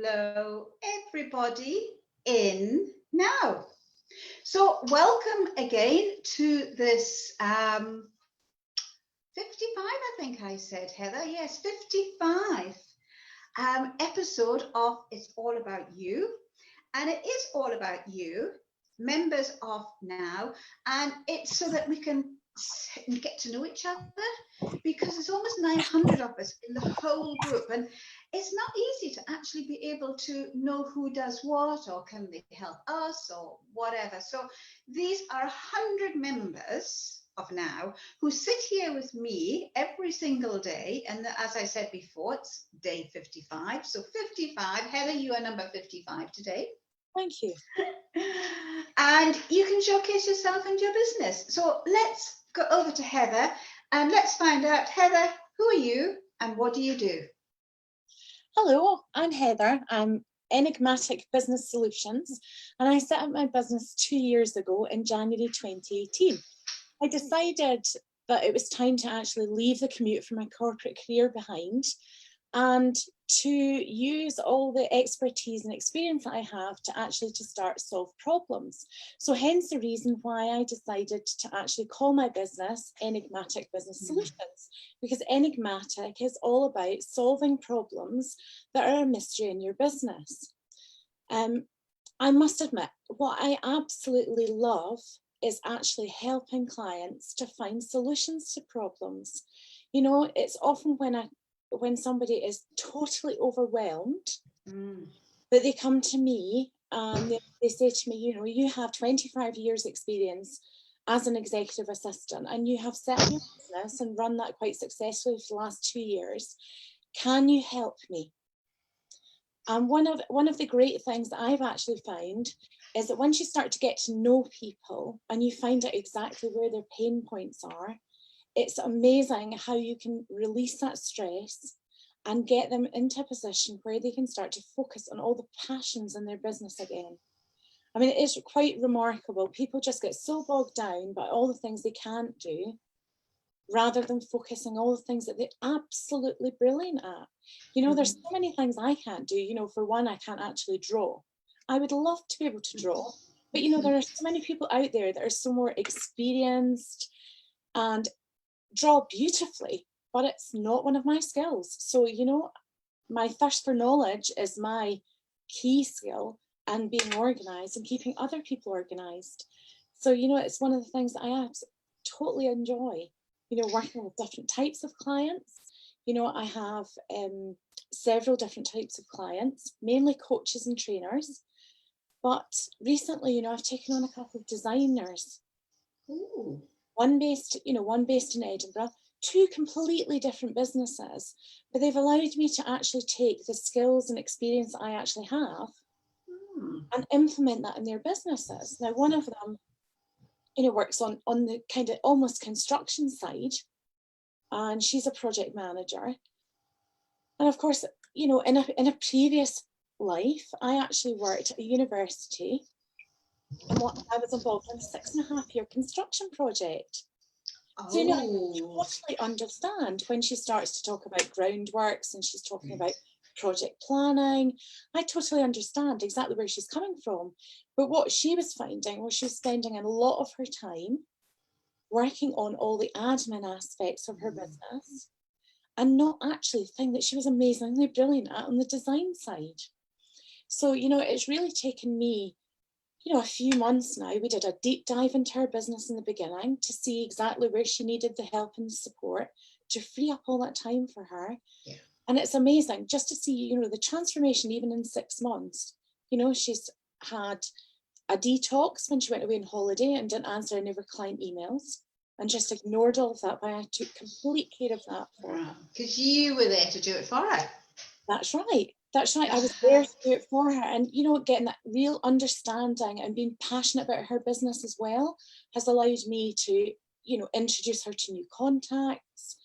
Hello, everybody in now. So welcome again to this 55, I think I said, Heather. Yes, 55 episode of It's All About You. And it is all about you, members of Now, and it's so that we can get to know each other, because there's almost 900 of us in the whole group, and it's not easy to actually be able to know who does what, or can they help us, or whatever. So these are 100 members of Now who sit here with me every single day, and as I said before, it's day 55. So 55, Heather, you are number 55 today. Thank you. And you can showcase yourself and your business. So let's go over to Heather and let's find out, Heather, who are you and what do you do? Hello, I'm Heather. I'm Enigmatic Business Solutions, and I set up my business 2 years ago in January 2018. I decided that it was time to actually leave the commute for my corporate career behind and to use all the expertise and experience that I have to actually start solve problems. So hence the reason why I decided to actually call my business Enigmatic Business Solutions, because Enigmatic is all about solving problems that are a mystery in your business. I must admit, what I absolutely love is actually helping clients to find solutions to problems. You know, it's often when somebody is totally overwhelmed that they come to me and they say to me, you know, you have 25 years experience as an executive assistant and you have set up your business and run that quite successfully for the last 2 years. Can you help me? And one of the great things that I've actually found is that once you start to get to know people and you find out exactly where their pain points are, it's amazing how you can release that stress and get them into a position where they can start to focus on all the passions in their business again. I mean, it is quite remarkable. People just get so bogged down by all the things they can't do, rather than focusing on all the things that they're absolutely brilliant at. You know, there's so many things I can't do. You know, for one, I can't actually draw. I would love to be able to draw, but you know, there are so many people out there that are so more experienced and draw beautifully, but it's not one of my skills. So, you know, my thirst for knowledge is my key skill, and being organized and keeping other people organized. So, you know, it's one of the things that I totally enjoy, you know, working with different types of clients. You know, I have several different types of clients, mainly coaches and trainers. But recently, you know, I've taken on a couple of designers. Ooh. One based in Edinburgh, two completely different businesses, but they've allowed me to actually take the skills and experience I actually have and implement that in their businesses. Now, one of them, you know, works on the kind of almost construction side, and she's a project manager. And of course, you know, in a previous life, I actually worked at a university, and I was involved in a 6.5-year construction project. So, you know, I totally understand when she starts to talk about groundworks and she's talking about project planning. I totally understand exactly where she's coming from. But what she was finding was she was spending a lot of her time working on all the admin aspects of her business and not actually the thing that she was amazingly brilliant at on the design side. So, you know, it's really taken me, you know, a few months now. We did a deep dive into her business in the beginning to see exactly where she needed the help and support to free up all that time for her. Yeah. And it's amazing just to see, you know, the transformation even in 6 months. You know, she's had a detox when she went away on holiday and didn't answer any of her client emails and just ignored all of that, but I took complete care of that for her. Because you were there to do it for her. That's right. That's right. I was there to do it for her. And, you know, getting that real understanding and being passionate about her business as well has allowed me to, you know, introduce her to new contacts,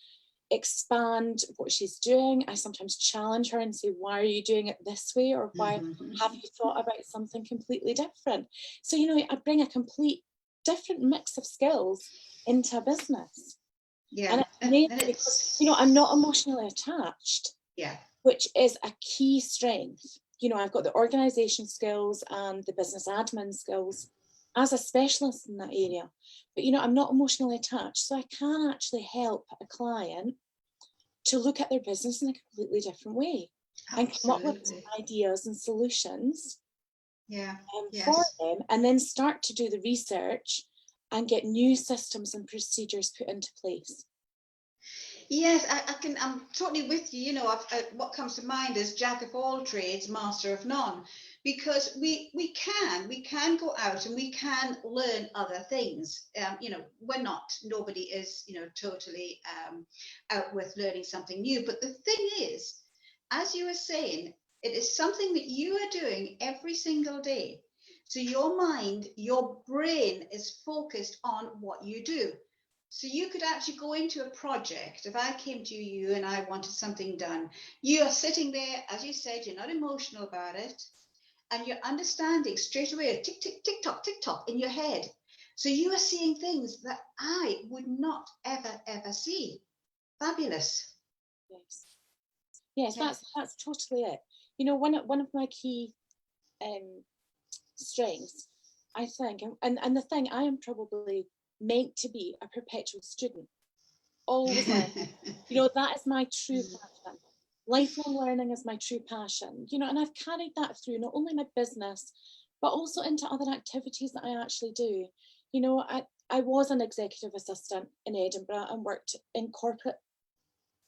expand what she's doing. I sometimes challenge her and say, why are you doing it this way? Or why have you thought about something completely different? So, you know, I bring a complete different mix of skills into a business. Yeah. And it's because, you know, I'm not emotionally attached. Yeah. Which is a key strength. you know, I've got the organisation skills and the business admin skills as a specialist in that area. But, you know, I'm not emotionally attached, so I can actually help a client to look at their business in a completely different way. Absolutely. And come up with ideas and solutions for Yes. them, and then start to do the research and get new systems and procedures put into place. Yes, I'm totally with you. You know, what comes to mind is jack of all trades, master of none, because we can go out and we can learn other things. You know, nobody is, you know, totally out with learning something new. But the thing is, as you were saying, it is something that you are doing every single day. So your mind, your brain is focused on what you do. So you could actually go into a project. If I came to you and I wanted something done, you are sitting there, as you said, you're not emotional about it, and you're understanding straight away, tick, tick, tick, tock, in your head. So you are seeing things that I would not ever see. Fabulous. Yes, that's totally it. You know, one of my key strengths, I think, and the thing, I am probably meant to be a perpetual student, always learning. You know, that is my true passion. Lifelong learning is my true passion, you know, and I've carried that through not only my business, but also into other activities that I actually do. You know, I was an executive assistant in Edinburgh and worked in corporate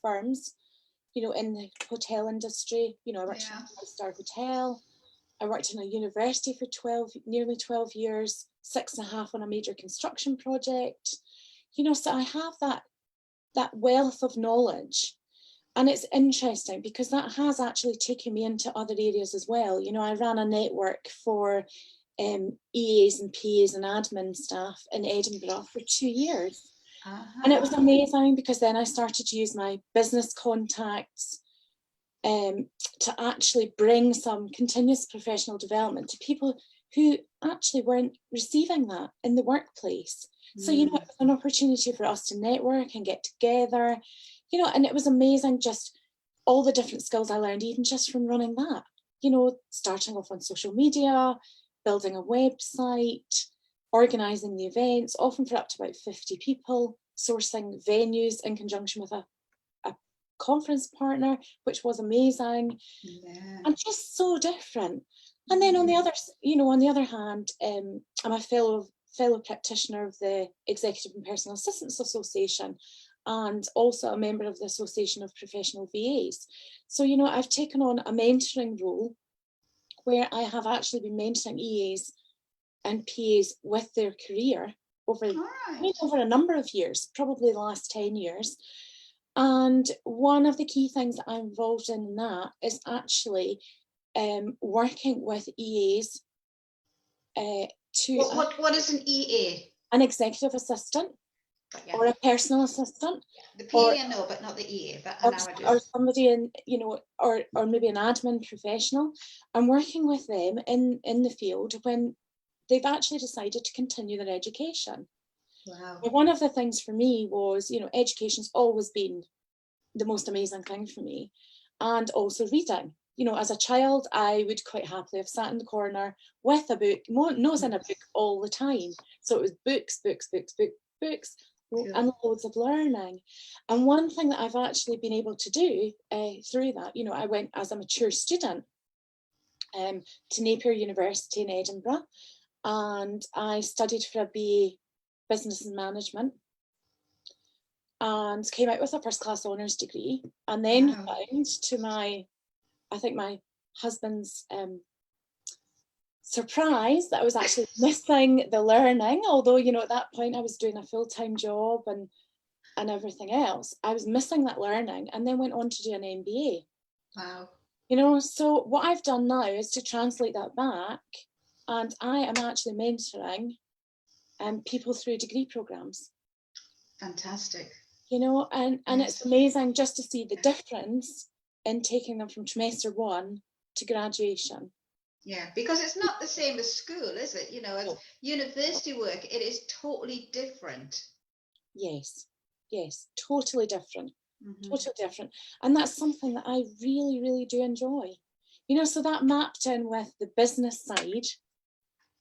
firms, you know, in the hotel industry. You know, I worked in a 5-star hotel. I worked in a university for nearly 12 years, 6.5 on a major construction project. You know, so I have that wealth of knowledge. And it's interesting because that has actually taken me into other areas as well. You know, I ran a network for EAs and PAs and admin staff in Edinburgh for 2 years. And it was amazing because then I started to use my business contacts to actually bring some continuous professional development to people who actually weren't receiving that in the workplace. So, you know, it was an opportunity for us to network and get together, you know, and it was amazing, just all the different skills I learned, even just from running that, you know, starting off on social media, building a website, organising the events, often for up to about 50 people, sourcing venues in conjunction with a conference partner, which was amazing, and just so different. And then on the other hand, I'm a fellow practitioner of the Executive and Personal Assistants Association, and also a member of the Association of Professional VAs. So, you know, I've taken on a mentoring role where I have actually been mentoring EAs and PAs with their career over a number of years, probably the last 10 years. And one of the key things that I'm involved in that is actually working with EAs to... What is an EA? An executive assistant or a personal assistant. The PA I know, but not the EA. But or somebody in, you know, or maybe an admin professional. I'm working with them in the field when they've actually decided to continue their education. Wow. But one of the things for me was, you know, education's always been the most amazing thing for me, and also reading. You know, as a child, I would quite happily have sat in the corner with a book, nose in a book all the time. So it was books, and loads of learning. And one thing that I've actually been able to do through that, you know, I went as a mature student to Napier University in Edinburgh, and I studied for a BA Business and Management, and came out with a first-class honours degree, and then found, to my husband's surprise, that I was actually missing the learning. Although, you know, at that point I was doing a full-time job and everything else, I was missing that learning, and then went on to do an MBA. Wow. You know, so what I've done now is to translate that back, and I am actually mentoring people through degree programs. Fantastic. You know, and it's amazing just to see the difference in taking them from trimester 1 to graduation. Yeah, because it's not the same as school, is it? You know, as university work, it is totally different. Yes, totally different. Totally different. And that's something that I really, really do enjoy. You know, so that mapped in with the business side,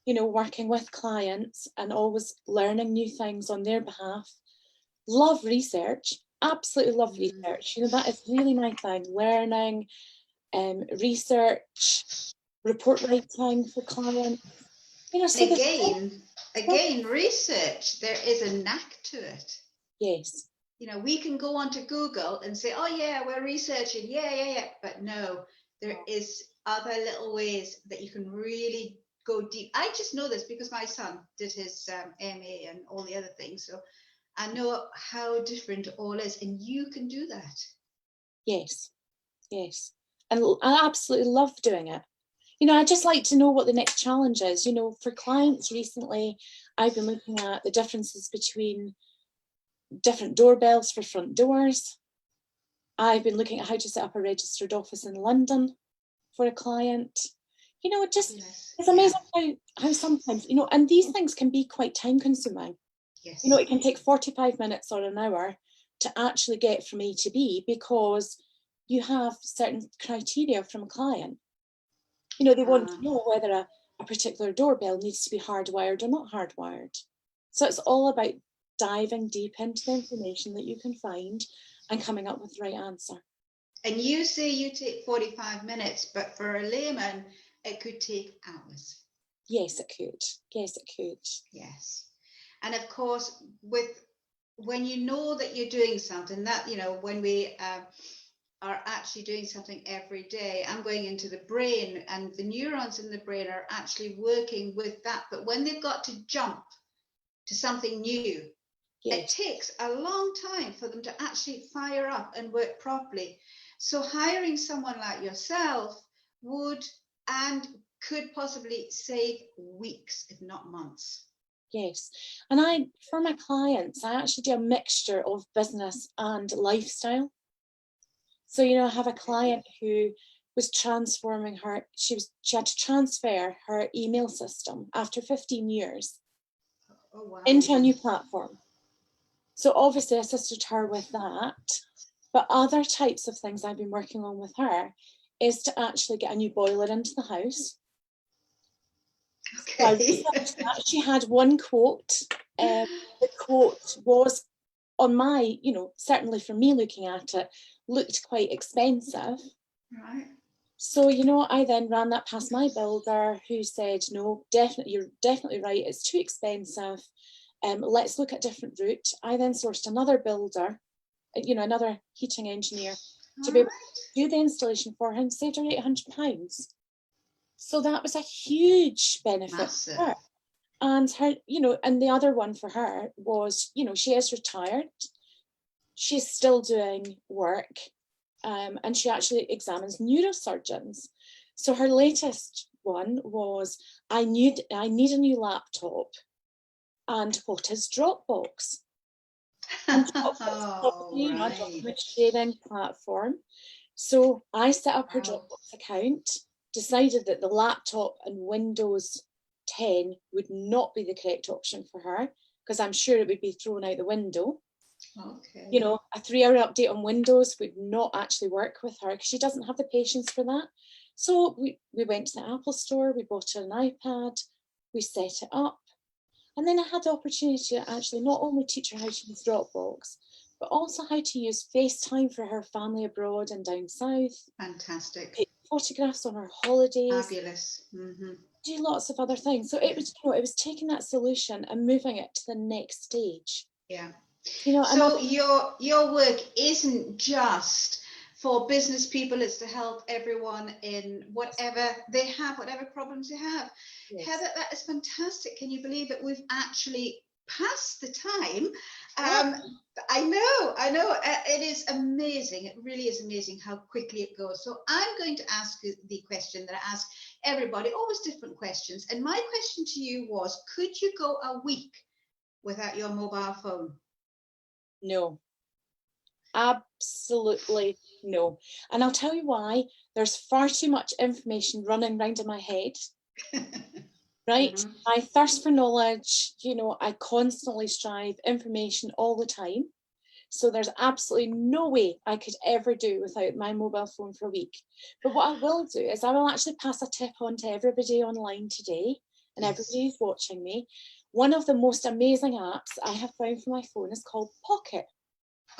you know, working with clients and always learning new things on their behalf. Love research, absolutely love research. You know, that is really my thing, learning, research, report writing for clients. You know, so again, research, there is a knack to it. Yes. You know, we can go onto Google and say, oh yeah, we're researching, yeah. But no, there is other little ways that you can really go deep. I just know this because my son did his MA and all the other things. So I know how different it all is, and you can do that. Yes. And I absolutely love doing it. You know, I just like to know what the next challenge is. You know, for clients recently, I've been looking at the differences between different doorbells for front doors. I've been looking at how to set up a registered office in London for a client. You know, it's amazing how sometimes, you know, and these things can be quite time consuming. Yes. You know, it can take 45 minutes or an hour to actually get from A to B because you have certain criteria from a client. You know, they want to know whether a particular doorbell needs to be hardwired or not hardwired. So it's all about diving deep into the information that you can find and coming up with the right answer. And you say you take 45 minutes, but for a layman, it could take hours. Yes, it could. Yes. And of course, when you know that you're doing something, that, you know, when we are actually doing something every day, I'm going into the brain, and the neurons in the brain are actually working with that. But when they've got to jump to something new, it takes a long time for them to actually fire up and work properly. So hiring someone like yourself would and could possibly save weeks, if not months. Yes. And for my clients, I actually do a mixture of business and lifestyle. So, you know, I have a client who was transforming she had to transfer her email system after 15 years into a new platform. So obviously I assisted her with that. But other types of things I've been working on with her is to actually get a new boiler into the house. Okay. So she had one quote. The quote was on my, you know, certainly for me looking at it, looked quite expensive. Right. So, you know, I then ran that past my builder, who said, no, definitely, you're definitely right, it's too expensive. Let's look at a different route. I then sourced another builder, you know, another heating engineer to be able to do the installation for him, saved her £800. So that was a huge benefit for her. And her, you know, and the other one for her was, you know, she is retired. She's still doing work, and she actually examines neurosurgeons. So her latest one was, I need a new laptop. And what is Dropbox? And Dropbox is a document sharing platform. So I set up her Dropbox account, decided that the laptop and Windows 10 would not be the correct option for her, because I'm sure it would be thrown out the window. Okay. You know, a 3-hour update on Windows would not actually work with her because she doesn't have the patience for that. So we went to the Apple store, we bought her an iPad, we set it up. And then I had the opportunity to actually not only teach her how to use Dropbox, but also how to use FaceTime for her family abroad and down south. Fantastic. Take photographs on her holidays. Fabulous. Mm-hmm. Do lots of other things. So it was, you know, it was taking that solution and moving it to the next stage. Yeah. You know, so your work isn't just for business people, it's to help everyone in whatever they have, whatever problems they have. Yes. Heather, that is fantastic. Can you believe that we've actually passed the time? I know. It is amazing. It really is amazing how quickly it goes. So I'm going to ask you the question that I ask everybody, always different questions. And my question to you was, could you go a week without your mobile phone? No, absolutely no. And I'll tell you why. There's far too much information running around in my head. Right? Mm-hmm. I thirst for knowledge, you know, I constantly strive information all the time. So there's absolutely no way I could ever do without my mobile phone for a week. But what I will do is I will actually pass a tip on to everybody online today, and everybody who's watching me. One of the most amazing apps I have found for my phone is called Pocket.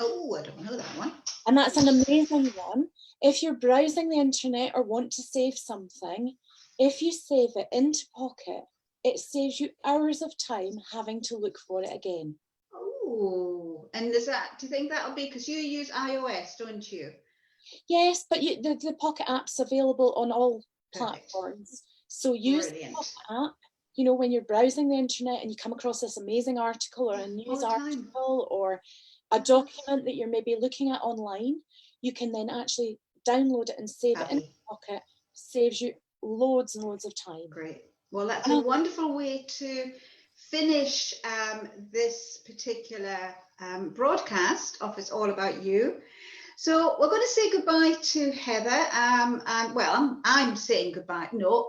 Oh, I don't know that one. And that's an amazing one. If you're browsing the internet or want to save something, if you save it into Pocket, it saves you hours of time having to look for it again. Oh, and do you think that'll be because you use iOS, don't you? Yes, but the Pocket app's available on all Perfect. platforms. So use the Brilliant. Pocket app, you know, when you're browsing the internet and you come across this amazing article or a news article or a document that you're maybe looking at online, you can then actually download it and save it in Pocket. Saves you loads and loads of time. Great. Well, that's a wonderful way to finish this particular broadcast of It's All About You. So we're going to say goodbye to Heather. And well, I'm saying goodbye. No,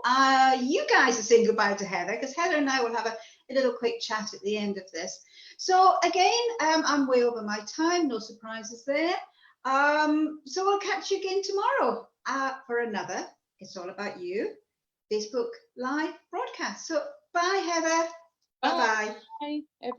you guys are saying goodbye to Heather, because Heather and I will have a little quick chat at the end of this. So again, I'm way over my time. No surprises there. So we'll catch you again tomorrow for another It's All About You Facebook Live broadcast. So bye, Heather. Bye-bye. Bye, everyone.